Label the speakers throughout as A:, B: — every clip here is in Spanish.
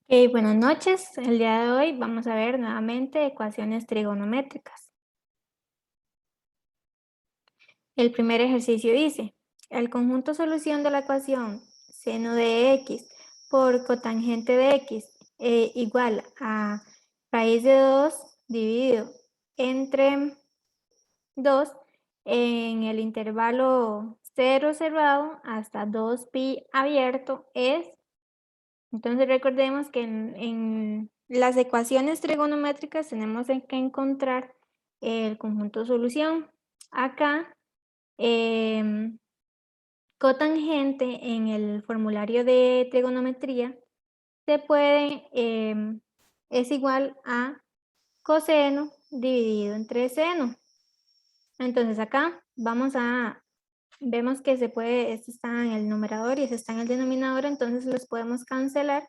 A: Buenas noches. El día de hoy vamos a ver nuevamente ecuaciones trigonométricas. El primer ejercicio dice, el conjunto solución de la ecuación seno de x por cotangente de x igual a raíz de 2 dividido entre 2 en el intervalo 0 cerrado hasta 2pi abierto es. Entonces recordemos que en las ecuaciones trigonométricas tenemos que encontrar el conjunto solución. Acá, cotangente en el formulario de trigonometría se puede, es igual a coseno dividido entre seno. Entonces acá vemos que se puede, esto está en el numerador y esto está en el denominador, entonces los podemos cancelar.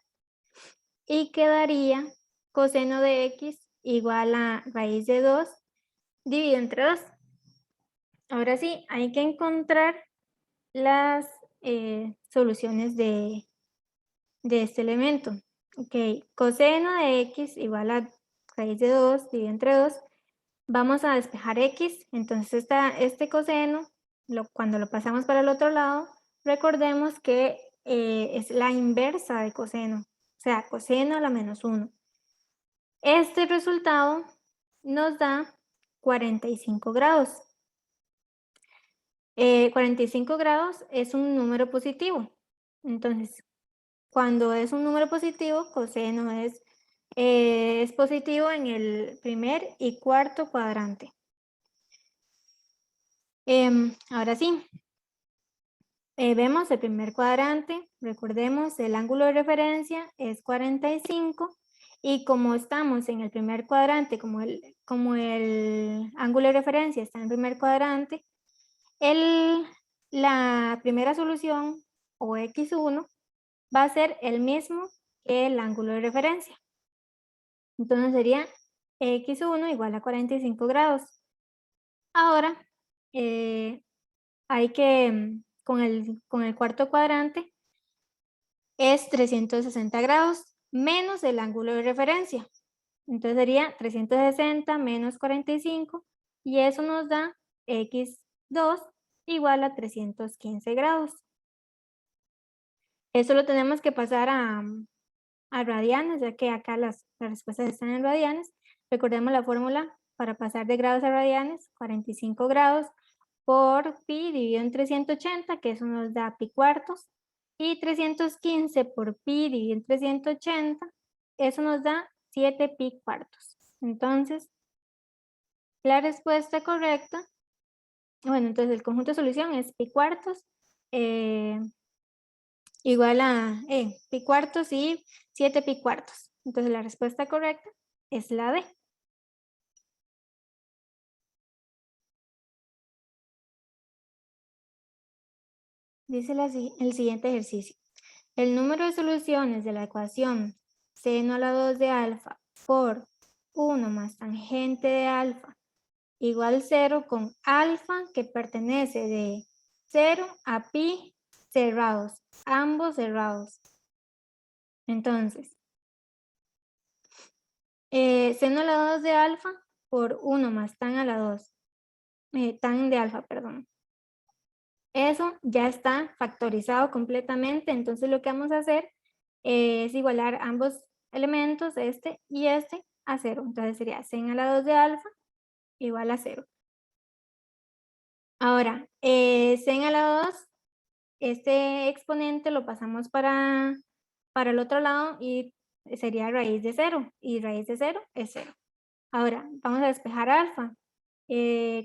A: Y quedaría coseno de x igual a raíz de 2 dividido entre 2. Ahora sí, hay que encontrar las soluciones de este elemento. Ok, coseno de x igual a raíz de 2 dividido entre 2. Vamos a despejar x, entonces este coseno, cuando lo pasamos para el otro lado, recordemos que es la inversa de coseno, o sea, coseno a la menos 1. Este resultado nos da 45 grados. 45 grados es un número positivo. Entonces, cuando es un número positivo, coseno es positivo en el primer y cuarto cuadrante. Ahora sí, vemos el primer cuadrante, recordemos el ángulo de referencia es 45 y como estamos en el primer cuadrante, como el ángulo de referencia está en el primer cuadrante, la primera solución o x1 va a ser el mismo que el ángulo de referencia. Entonces sería x1 igual a 45 grados. Ahora, hay que, con el cuarto cuadrante, es 360 grados menos el ángulo de referencia. Entonces sería 360 menos 45 y eso nos da x2 igual a 315 grados. Eso lo tenemos que pasar a radianes, ya que acá las respuestas están en radianes. Recordemos la fórmula para pasar de grados a radianes, 45 grados por pi dividido entre 180, que eso nos da pi cuartos, y 315 por pi dividido entre 180, eso nos da 7 pi cuartos. Entonces, la respuesta correcta, bueno, entonces el conjunto de solución es pi cuartos igual a pi cuartos y 7 pi cuartos. Entonces la respuesta correcta es la D. Dice el siguiente ejercicio. El número de soluciones de la ecuación seno a la 2 de alfa por 1 más tangente de alfa igual 0 con alfa que pertenece de 0 a pi cerrados, ambos cerrados. Entonces, seno a la 2 de alfa por 1 más tan a la 2, tan de alfa, perdón. Eso ya está factorizado completamente, entonces lo que vamos a hacer es igualar ambos elementos, este y este, a 0. Entonces sería seno a la 2 de alfa igual a 0. Ahora, seno a la 2, este exponente lo pasamos para el otro lado y sería raíz de 0, y raíz de 0 es 0. Ahora, vamos a despejar alfa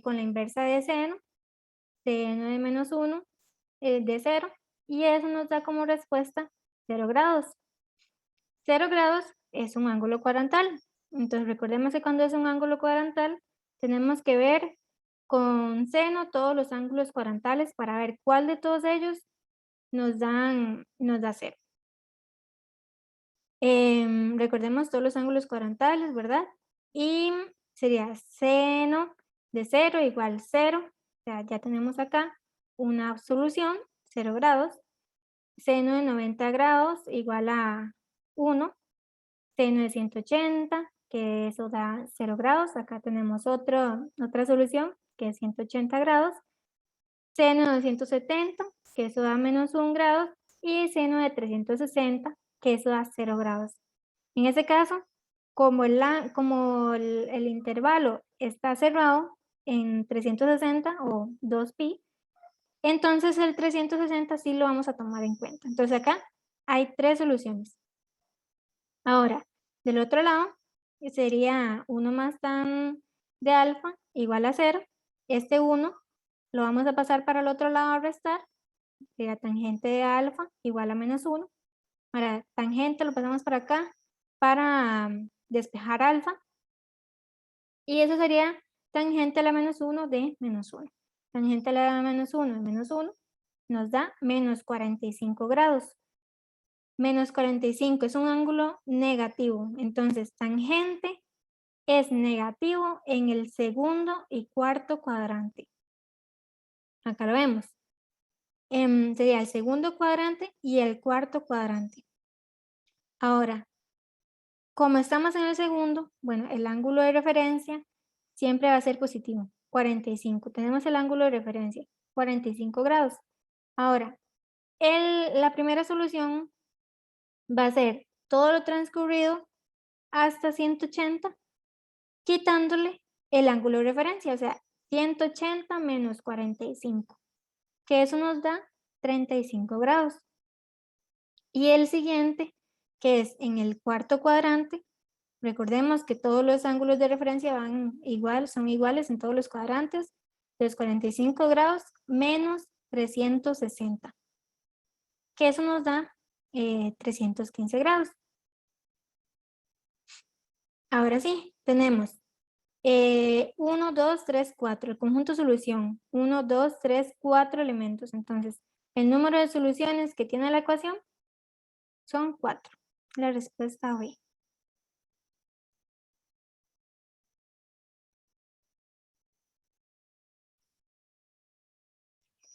A: con la inversa de seno de menos 1 de 0, y eso nos da como respuesta 0 grados. 0 grados es un ángulo cuadrantal. Entonces recordemos que cuando es un ángulo cuadrantal tenemos que ver con seno todos los ángulos cuadrantales para ver cuál de todos ellos nos da 0. Recordemos todos los ángulos cuadrantales, ¿verdad? Y sería seno de 0 igual 0. O sea, ya tenemos acá una solución, 0 grados. Seno de 90 grados igual a 1. seno de 180, que eso da 0 grados. Acá tenemos otra solución, que es 180 grados. Seno de 270, que eso da menos 1 grado. Y seno de 360, que eso da 0 grados. En ese caso, como el intervalo está cerrado en 360 o 2pi, entonces el 360 sí lo vamos a tomar en cuenta. Entonces acá hay 3 soluciones. Ahora, del otro lado, sería 1 más tan de alfa igual a 0. Este 1 lo vamos a pasar para el otro lado a restar. Sería tangente de alfa igual a menos 1. Ahora, tangente lo pasamos para acá para despejar alfa. Y eso sería tangente a la menos 1 de menos 1. Tangente a la menos 1 de menos 1 nos da menos 45 grados. Menos 45 es un ángulo negativo. Entonces, tangente es negativo en el segundo y cuarto cuadrante. Acá lo vemos. Sería el segundo cuadrante y el cuarto cuadrante. Ahora, como estamos en el segundo, bueno, el ángulo de referencia siempre va a ser positivo, 45. Tenemos el ángulo de referencia, 45 grados. Ahora, la primera solución va a ser todo lo transcurrido hasta 180, quitándole el ángulo de referencia, o sea, 180 menos 45, que eso nos da 35 grados. Y el siguiente, que es en el cuarto cuadrante, recordemos que todos los ángulos de referencia son iguales en todos los cuadrantes, entonces 45 grados menos 360, que eso nos da 315 grados. Ahora sí, tenemos 1, 2, 3, 4, el conjunto solución, 1, 2, 3, 4 elementos. Entonces, el número de soluciones que tiene la ecuación son 4. La respuesta B.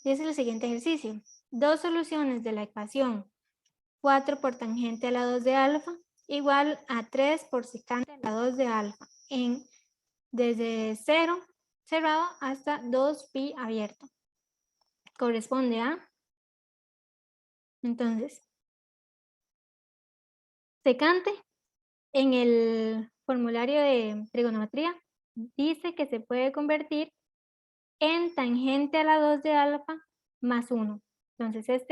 A: Y es el siguiente ejercicio. Dos soluciones de la ecuación 4 por tangente a la 2 de alfa igual a 3 por secante a la 2 de alfa desde 0 cerrado hasta 2pi abierto. Corresponde a, entonces, secante en el formulario de trigonometría dice que se puede convertir en tangente a la 2 de alfa más 1. Entonces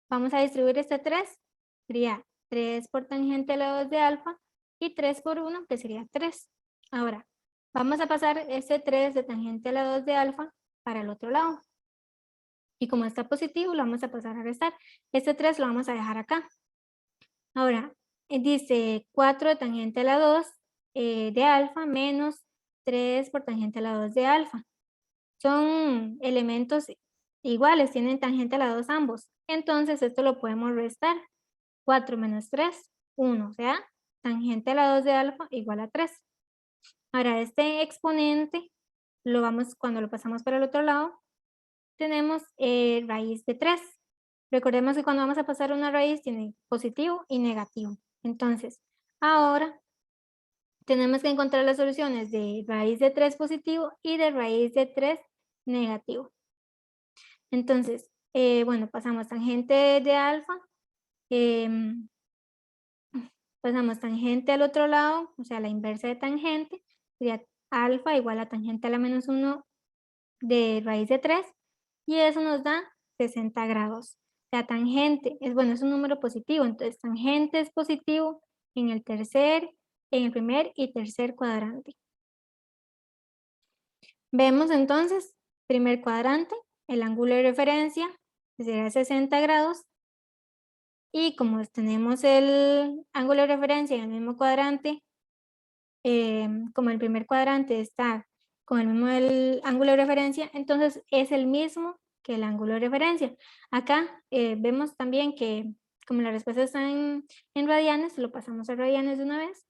A: vamos a distribuir este 3, sería 3 por tangente a la 2 de alfa y 3 por 1, que sería 3. Ahora, vamos a pasar este 3 de tangente a la 2 de alfa para el otro lado. Y como está positivo, lo vamos a pasar a restar. Este 3 lo vamos a dejar acá. Ahora, dice 4 de tangente a la 2 de alfa menos 3 por tangente a la 2 de alfa. Son elementos iguales, tienen tangente a la 2 ambos. Entonces, esto lo podemos restar. 4 menos 3, 1. O sea, tangente a la 2 de alfa igual a 3. Ahora, este exponente, cuando lo pasamos para el otro lado, tenemos raíz de 3. Recordemos que cuando vamos a pasar una raíz tiene positivo y negativo. Entonces, ahora tenemos que encontrar las soluciones de raíz de 3 positivo y de raíz de 3 negativo. Entonces, bueno, pasamos tangente de alfa, pasamos tangente al otro lado, o sea, la inversa de tangente, sería alfa igual a tangente a la menos 1 de raíz de 3, y eso nos da 60 grados. La tangente es un número positivo, entonces tangente es positivo en el primer y tercer cuadrante. Vemos entonces, primer cuadrante, el ángulo de referencia será 60 grados, y como tenemos el ángulo de referencia en el mismo cuadrante, como el primer cuadrante está con el mismo ángulo de referencia, entonces es el mismo que el ángulo de referencia. Acá vemos también que como la respuesta está en radianes, lo pasamos a radianes de una vez,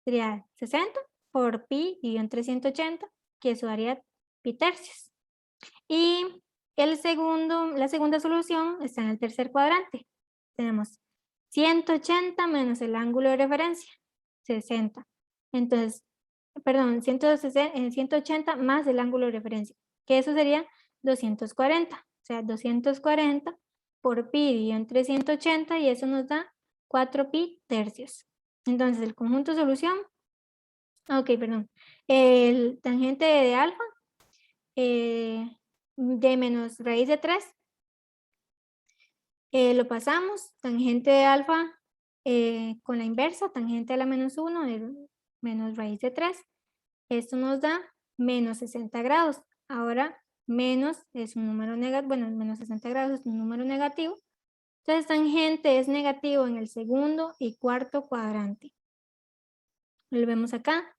A: sería 60 por pi dividido entre 180, que eso daría pi tercios. Y la segunda solución está en el tercer cuadrante. Tenemos 180 menos el ángulo de referencia, 60. Entonces, perdón, 180 más el ángulo de referencia, que eso sería 240. O sea, 240 por pi dividido entre 180 y eso nos da 4 pi tercios. Entonces, el conjunto solución, perdón, el tangente de alfa de menos raíz de 3, lo pasamos, tangente de alfa con la inversa, tangente a la menos 1 de menos raíz de 3. Esto nos da menos 60 grados. Ahora, menos es un número negativo, bueno, menos 60 grados es un número negativo. Entonces, tangente es negativo en el segundo y cuarto cuadrante. Lo vemos acá.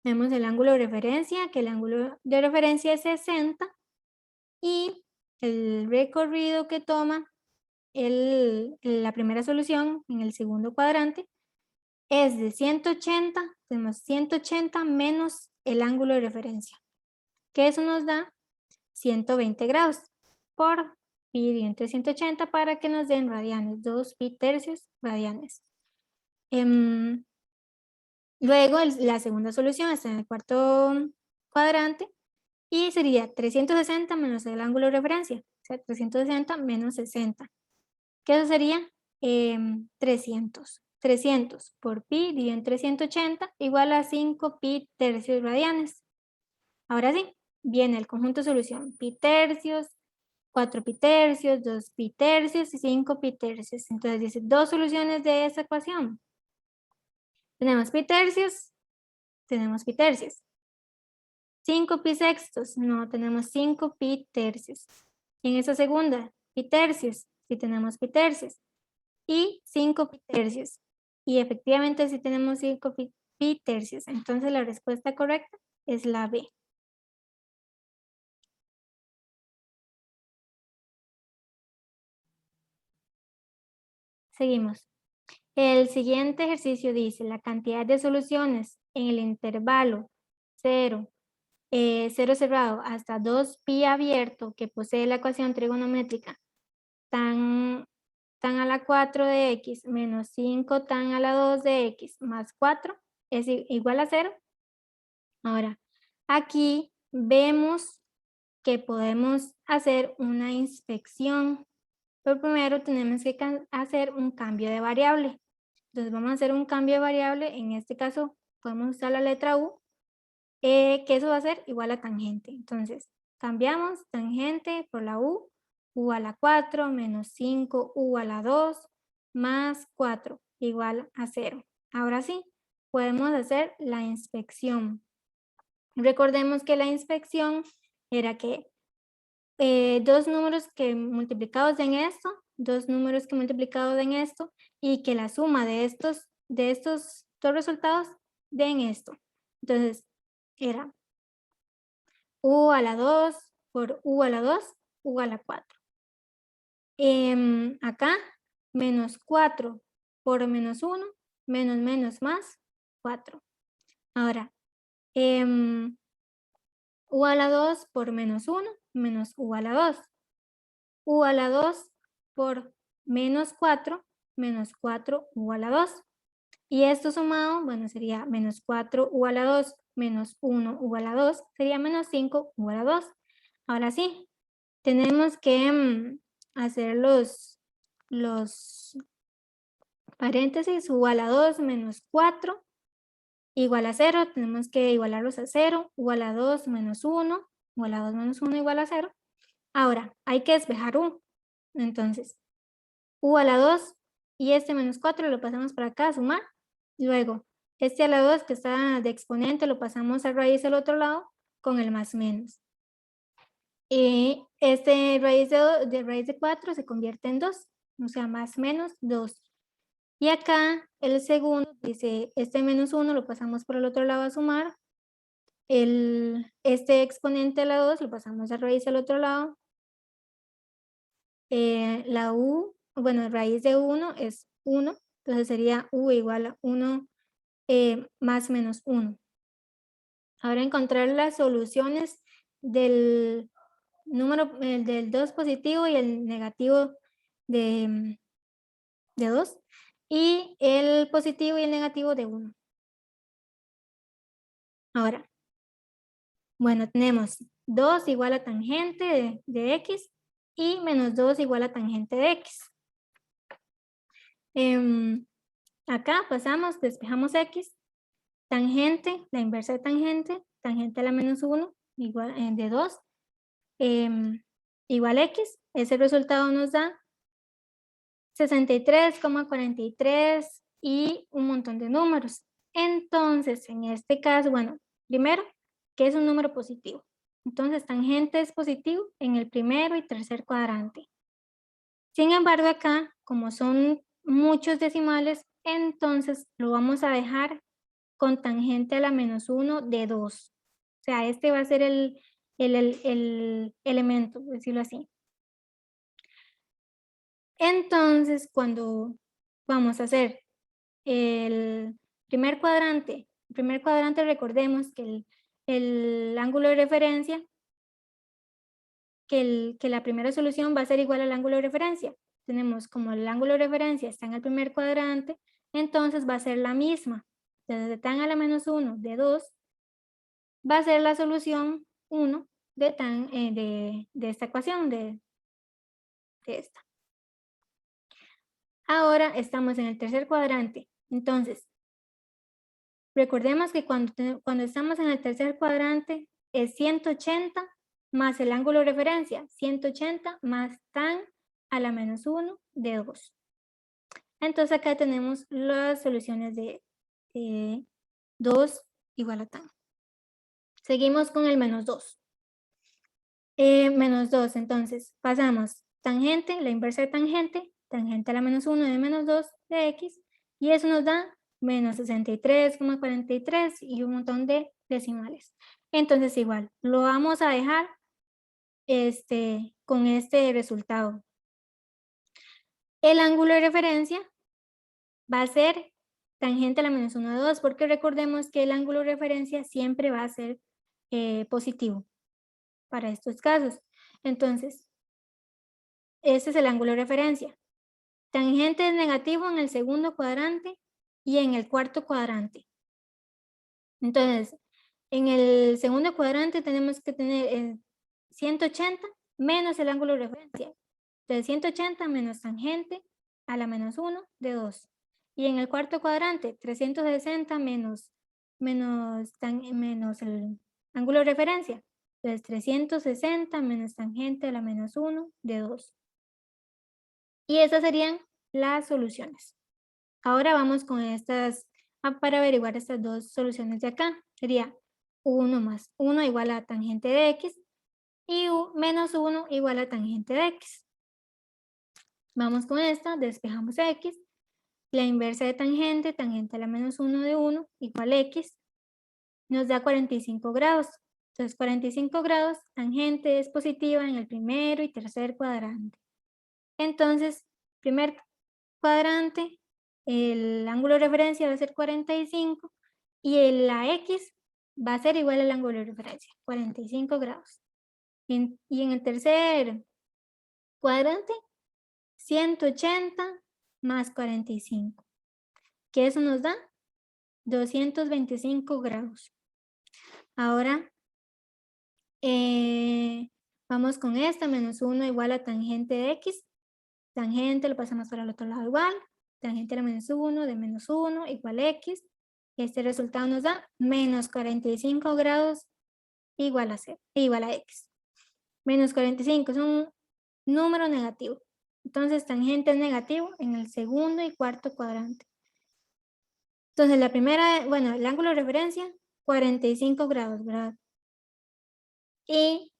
A: Vemos el ángulo de referencia, que el ángulo de referencia es 60. Y el recorrido que toma la primera solución en el segundo cuadrante es de 180, tenemos 180 menos el ángulo de referencia, que eso nos da 120 grados por pi entre 180 para que nos den radianes, 2 pi tercios radianes. Luego la segunda solución está en el cuarto cuadrante y sería 360 menos el ángulo de referencia, o sea, 360 menos 60, que eso sería 300. 300 por pi dividido entre 180 igual a 5 pi tercios radianes. Ahora sí, viene el conjunto de solución. Pi tercios, 4 pi tercios, 2 pi tercios y 5 pi tercios. Entonces dice dos soluciones de esa ecuación. Tenemos pi tercios, tenemos pi tercios. 5 pi sextos, no, tenemos 5 pi tercios. Y en esa segunda, pi tercios, sí tenemos pi tercios. Y 5 pi tercios. Y efectivamente sí tenemos 5 pi tercios. Entonces la respuesta correcta es la B. Seguimos. El siguiente ejercicio dice la cantidad de soluciones en el intervalo 0, 0 cerrado hasta 2 pi abierto que posee la ecuación trigonométrica tan a la 4 de x menos 5 tan a la 2 de x más 4 es igual a 0. Ahora, aquí vemos que podemos hacer una inspección. Pero primero tenemos que hacer un cambio de variable. Entonces vamos a hacer un cambio de variable. En este caso podemos usar la letra U, que eso va a ser igual a tangente. Entonces cambiamos tangente por la U, U a la 4 menos 5 U a la 2 más 4 igual a 0. Ahora sí, podemos hacer la inspección. Recordemos que la inspección era que dos números que multiplicados en esto, dos números que multiplicados en esto, y que la suma de estos dos resultados den esto. Entonces, era U a la 2 por U a la 2, U a la 4. Acá, menos 4 por menos 1, menos más 4. Ahora, U a la 2 por menos 1, menos U a la 2. U a la 2 por menos 4, menos 4 U a la 2. Y esto sumado, bueno, sería menos 4 U a la 2, menos 1 U a la 2, sería menos 5 U a la 2. Ahora sí, tenemos que hacer los paréntesis. U a la 2 menos 4 igual a 0, tenemos que igualarlos a 0, U a la 2 menos 1, U a la 2 menos 1 igual a 0. Ahora, hay que despejar U. Entonces, U a la 2 y este menos 4 lo pasamos para acá a sumar. Luego, este a la 2 que está de exponente lo pasamos a raíz del otro lado con el más menos. Y este raíz de raíz de 4 se convierte en 2, o sea, más menos 2. Y acá el segundo dice, este menos 1 lo pasamos por el otro lado a sumar. Este exponente a la 2 lo pasamos a raíz del otro lado. La U, bueno, raíz de 1 es 1, entonces sería U igual a 1 más menos 1. Ahora encontrar las soluciones del número del 2 positivo y el negativo de de 2 y el positivo y el negativo de 1. Ahora, bueno, tenemos 2 igual a tangente de x y menos 2 igual a tangente de x. Acá pasamos, despejamos x, tangente, la inversa de tangente a la menos 1 igual, de 2, igual x. Ese resultado nos da 63,43 y un montón de números. Entonces, en este caso, bueno, primero, ¿qué es un número positivo? Entonces, tangente es positivo en el primero y tercer cuadrante. Sin embargo, acá, como son muchos decimales, entonces lo vamos a dejar con tangente a la menos 1 de 2. O sea, este va a ser el elemento, por decirlo así. Entonces, cuando vamos a hacer el primer cuadrante recordemos que el ángulo de referencia, que la primera solución va a ser igual al ángulo de referencia. Tenemos como el ángulo de referencia está en el primer cuadrante, entonces va a ser la misma. Desde tan a la menos 1 de 2 va a ser la solución 1 de esta ecuación, de esta. Ahora estamos en el tercer cuadrante. Entonces, recordemos que cuando estamos en el tercer cuadrante es 180 más el ángulo de referencia, 180 más tan a la menos 1 de 2. Entonces acá tenemos las soluciones de 2 igual a tan. Seguimos con el menos 2. Menos 2, entonces pasamos tangente, la inversa de tangente a la menos 1 de menos 2 de x, y eso nos da menos 63,43 y un montón de decimales. Entonces igual, lo vamos a dejar con este resultado. El ángulo de referencia va a ser tangente a la menos 1 de 2, porque recordemos que el ángulo de referencia siempre va a ser positivo para estos casos. Entonces, este es el ángulo de referencia. Tangente es negativo en el segundo cuadrante y en el cuarto cuadrante. Entonces, en el segundo cuadrante tenemos que tener 180 menos el ángulo de referencia. Entonces, 180 menos tangente a la menos 1 de 2. Y en el cuarto cuadrante, 360 menos el ángulo de referencia. Entonces, 360 menos tangente a la menos 1 de 2. Y esas serían las soluciones. Ahora vamos con estas, para averiguar estas dos soluciones de acá. Sería 1 más 1 igual a tangente de x y menos 1 igual a tangente de x. Vamos con esta, despejamos x. La inversa de tangente a la menos 1 de 1 igual a x. Nos da 45 grados. Entonces 45 grados, tangente es positiva en el primero y tercer cuadrante. Entonces, primer cuadrante, el ángulo de referencia va a ser 45 y la x va a ser igual al ángulo de referencia, 45 grados. Y en el tercer cuadrante, 180 más 45, que eso nos da 225 grados. Ahora, vamos con esta, menos 1 igual a tangente de x. Tangente lo pasamos para el otro lado igual. Tangente a la menos 1 de menos 1 igual a x. Este resultado nos da menos 45 grados igual a x. Menos 45 es un número negativo. Entonces tangente es negativo en el segundo y cuarto cuadrante. Entonces la primera, bueno, el ángulo de referencia, 45 grados, ¿verdad? Y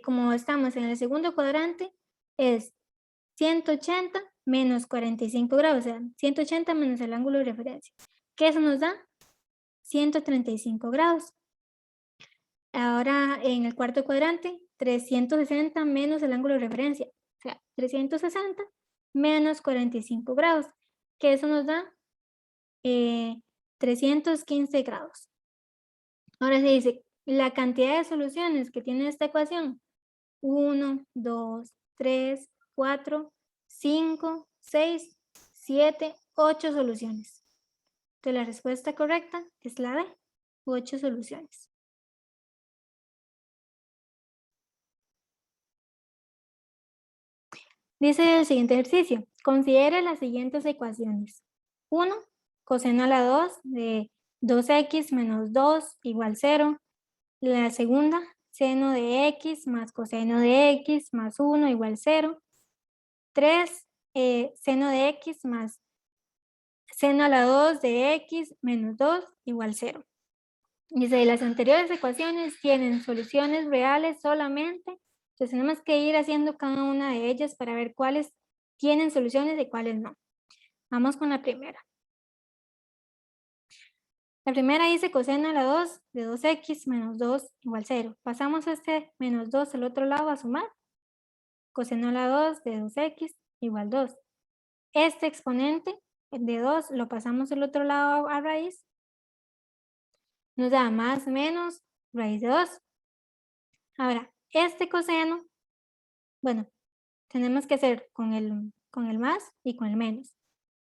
A: como estamos en el segundo cuadrante, es 180 menos 45 grados, o sea, 180 menos el ángulo de referencia, que eso nos da 135 grados. Ahora en el cuarto cuadrante, 360 menos el ángulo de referencia, o sea, 360 menos 45 grados, que eso nos da 315 grados. Ahora se dice, la cantidad de soluciones que tiene esta ecuación, 1, 2, 3, 4, 5, 6, 7, 8 soluciones. Entonces la respuesta correcta es la D, 8 soluciones. Dice el siguiente ejercicio, considere las siguientes ecuaciones. 1, coseno a la 2 de 2x menos 2 igual 0. La segunda, seno de x más coseno de x más 1 igual 0. 3, seno de x más seno a la 2 de x menos 2 igual 0. Dice, las anteriores ecuaciones tienen soluciones reales solamente. Entonces tenemos que ir haciendo cada una de ellas para ver cuáles tienen soluciones y cuáles no. Vamos con la primera. La primera dice coseno a la 2 de 2x menos 2 igual 0. Pasamos este menos 2 al otro lado a sumar. Coseno a la 2 de 2x igual 2. Este exponente de 2 lo pasamos al otro lado a raíz. Nos da más menos raíz de 2. Ahora, este coseno, bueno, tenemos que hacer con el más y con el menos.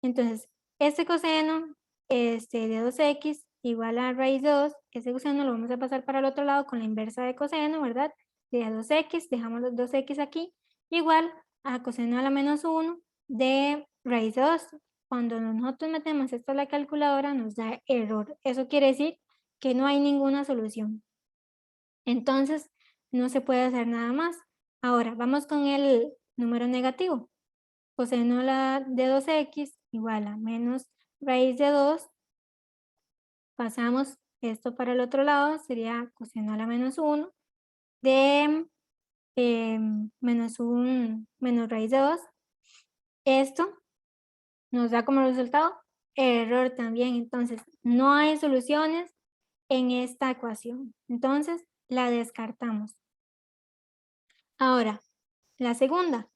A: Entonces, este coseno de 2x igual a raíz de 2, ese coseno lo vamos a pasar para el otro lado con la inversa de coseno, ¿verdad? De 2x, dejamos los 2x aquí, igual a coseno a la menos 1 de raíz de 2. Cuando nosotros metemos esto a la calculadora nos da error. Eso quiere decir que no hay ninguna solución. Entonces, no se puede hacer nada más. Ahora, vamos con el número negativo. Coseno de 2x igual a menos raíz de 2. Pasamos esto para el otro lado, sería coseno a la menos 1 de menos raíz de 2. Esto nos da como resultado error también. Entonces, no hay soluciones en esta ecuación. Entonces, la descartamos. Ahora, la segunda.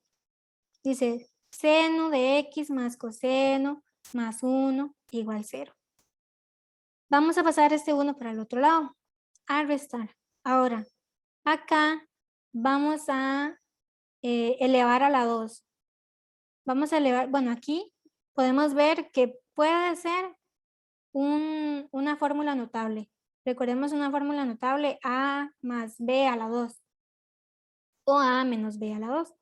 A: Dice, seno de x más coseno más 1 igual 0. Vamos a pasar este 1 para el otro lado, a restar. Ahora, acá vamos a elevar a la 2. Vamos a elevar, bueno, aquí podemos ver que puede ser una fórmula notable. Recordemos una fórmula notable, a más b a la 2 o a menos b a la 2.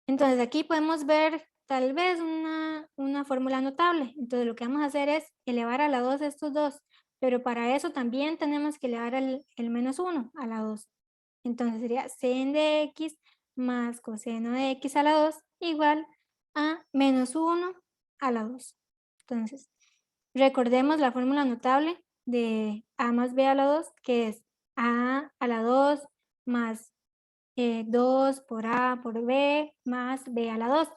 A: Entonces aquí podemos ver tal vez una fórmula notable. Entonces lo que vamos a hacer es elevar a la 2 estos dos, pero para eso también tenemos que elevar el menos 1 a la 2. Entonces sería sen de x más coseno de x a la 2 igual a menos 1 a la 2. Entonces, recordemos la fórmula notable de a más b a la 2, que es a la 2 más 2 por a por b más b a la 2.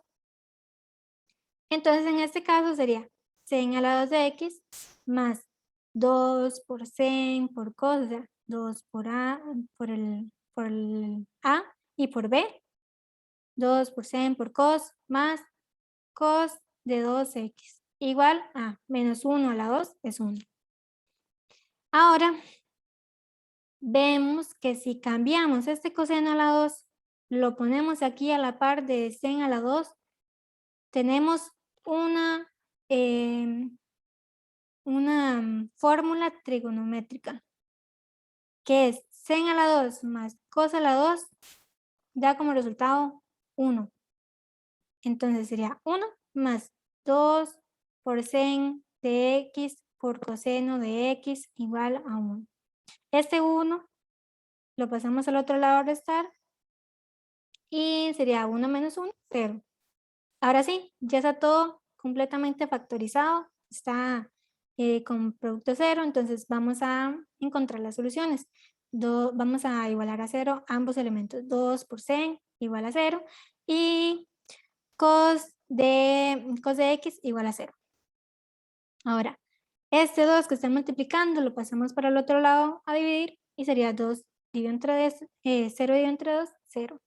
A: Entonces en este caso sería sen a la 2 de x más 2 por sen por cos, o sea, 2 por a por el a y por b, 2 por sen por cos más cos de 2x igual a menos 1 a la 2 es 1. Ahora vemos que si cambiamos este coseno a la 2, lo ponemos aquí a la par de sen a la 2, tenemos una fórmula trigonométrica, que es sen a la 2 más cos a la 2, da como resultado 1. Entonces sería 1 más 2 por sen de x por coseno de x igual a 1. Este 1 lo pasamos al otro lado a restar y sería 1 menos 1, 0. Ahora sí, ya está todo completamente factorizado, está con producto 0, entonces vamos a encontrar las soluciones. Vamos a igualar a 0 ambos elementos, 2 por sen igual a 0 y cos de x igual a 0. Ahora, este 2 que está multiplicando lo pasamos para el otro lado a dividir y sería 2 dividido entre 0 dividido entre 2, 0.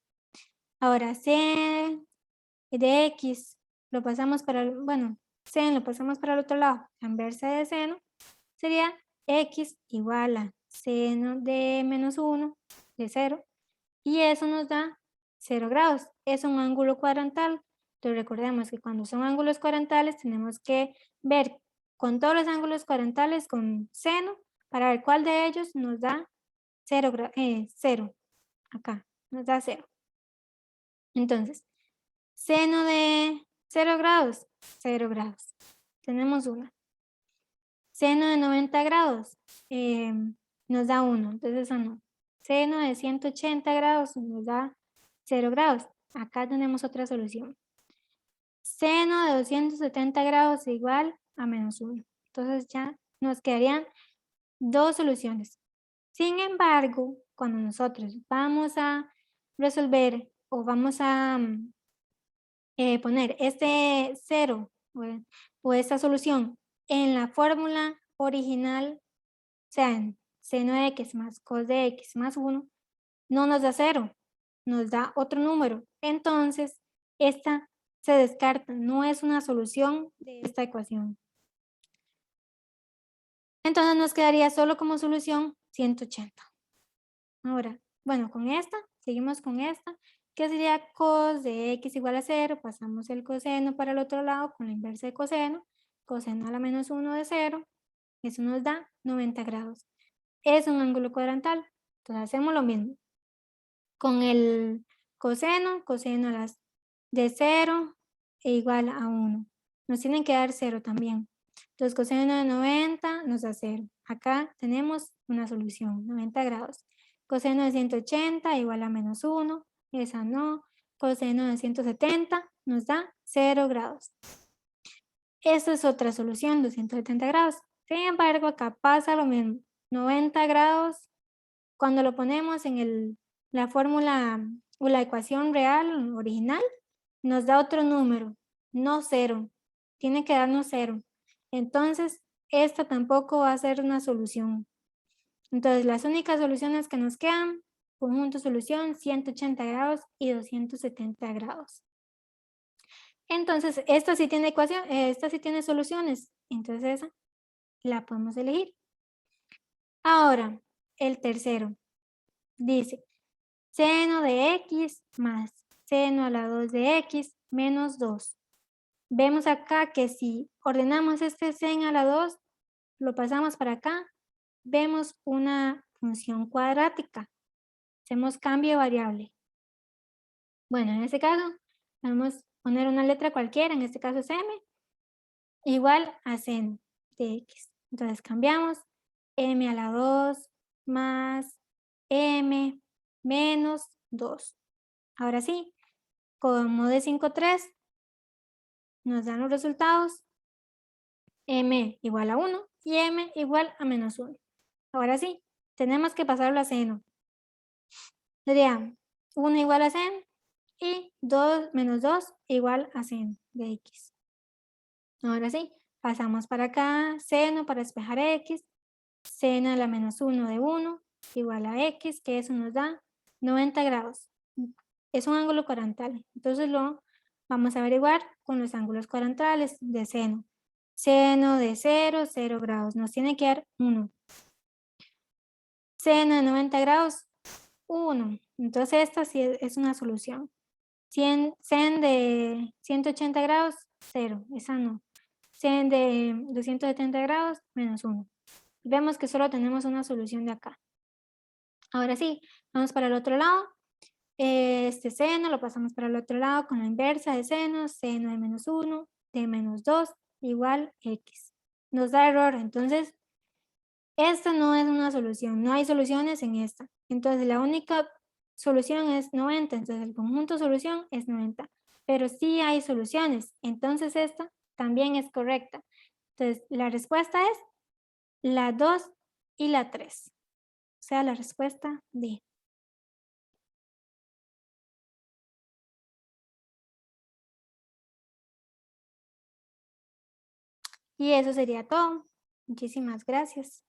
A: Ahora, c de x lo pasamos para el, bueno, sen lo pasamos para el otro lado, la inversa de seno sería x igual a seno de menos 1 de 0 y eso nos da 0 grados. Es un ángulo cuadrantal Entonces recordemos que cuando son ángulos cuadrantales tenemos que ver con todos los ángulos cuadrantales con seno para ver cuál de ellos nos da 0, acá nos da 0. Entonces, seno de 0 grados, 0 grados. Tenemos una. Seno de 90 grados nos da 1, entonces esa no. Seno de 180 grados nos da 0 grados. Acá tenemos otra solución. Seno de 270 grados igual a menos 1. Entonces ya nos quedarían dos soluciones. Sin embargo, cuando nosotros vamos a resolver o vamos a poner este 0 o esta solución en la fórmula original, o sea, en seno de x más cos de x más 1, no nos da 0, nos da otro número. Entonces, esta se descarta, no es una solución de esta ecuación. Entonces nos quedaría solo como solución 180. Ahora, bueno, con esta, seguimos con esta, que sería cos de x igual a 0, pasamos el coseno para el otro lado con la inversa de coseno a la menos 1 de 0, eso nos da 90 grados. Es un ángulo cuadrantal, entonces hacemos lo mismo. Con el coseno a las de 0 e igual a 1. Nos tienen que dar 0 también. Entonces coseno de 90 nos da 0. Acá tenemos una solución, 90 grados. Coseno de 180 igual a menos 1, esa no. Coseno de 170 nos da 0 grados. Esta es otra solución, 270 grados. Sin embargo, acá pasa lo mismo. 90 grados, cuando lo ponemos en la fórmula o la ecuación real, original, nos da otro número, no 0. Tiene que darnos 0. Entonces, esta tampoco va a ser una solución. Entonces, las únicas soluciones que nos quedan, conjunto solución, 180 grados y 270 grados. Entonces, esta sí tiene ecuación, esta sí tiene soluciones. Entonces, esa la podemos elegir. Ahora, el tercero. Dice, seno de x más seno a la 2 de x menos 2. Vemos acá que si ordenamos este seno a la 2, lo pasamos para acá, vemos una función cuadrática. Hacemos cambio de variable. Bueno, en este caso, vamos a poner una letra cualquiera, en este caso es m, igual a seno de x. Entonces cambiamos m a la 2 más m menos 2. Ahora sí, como de 5,3 nos dan los resultados m igual a 1 y m igual a menos 1. Ahora sí, tenemos que pasarlo a seno. Sería 1 igual a seno y 2 menos 2 igual a seno de x. Ahora sí, pasamos para acá, seno para despejar x, seno a la menos 1 de 1 igual a x, que eso nos da 90 grados. Es un ángulo cuadrantal, entonces lo vamos a averiguar con los ángulos cuadrantales de seno. Seno de 0, 0 grados, nos tiene que dar 1. Seno de 90 grados, 1. Entonces esta sí es una solución. Sen de 180 grados, 0, esa no. Sen de 270 grados, menos 1. Vemos que solo tenemos una solución de acá. Ahora sí, vamos para el otro lado. Este seno lo pasamos para el otro lado con la inversa de seno de menos 1, de menos 2, igual x. Nos da error, entonces esta no es una solución, no hay soluciones en esta. Entonces la única solución es 90, entonces el conjunto solución es 90. Pero sí hay soluciones, entonces esta también es correcta. Entonces la respuesta es la 2 y la 3. O sea, la respuesta D. Y eso sería todo. Muchísimas gracias.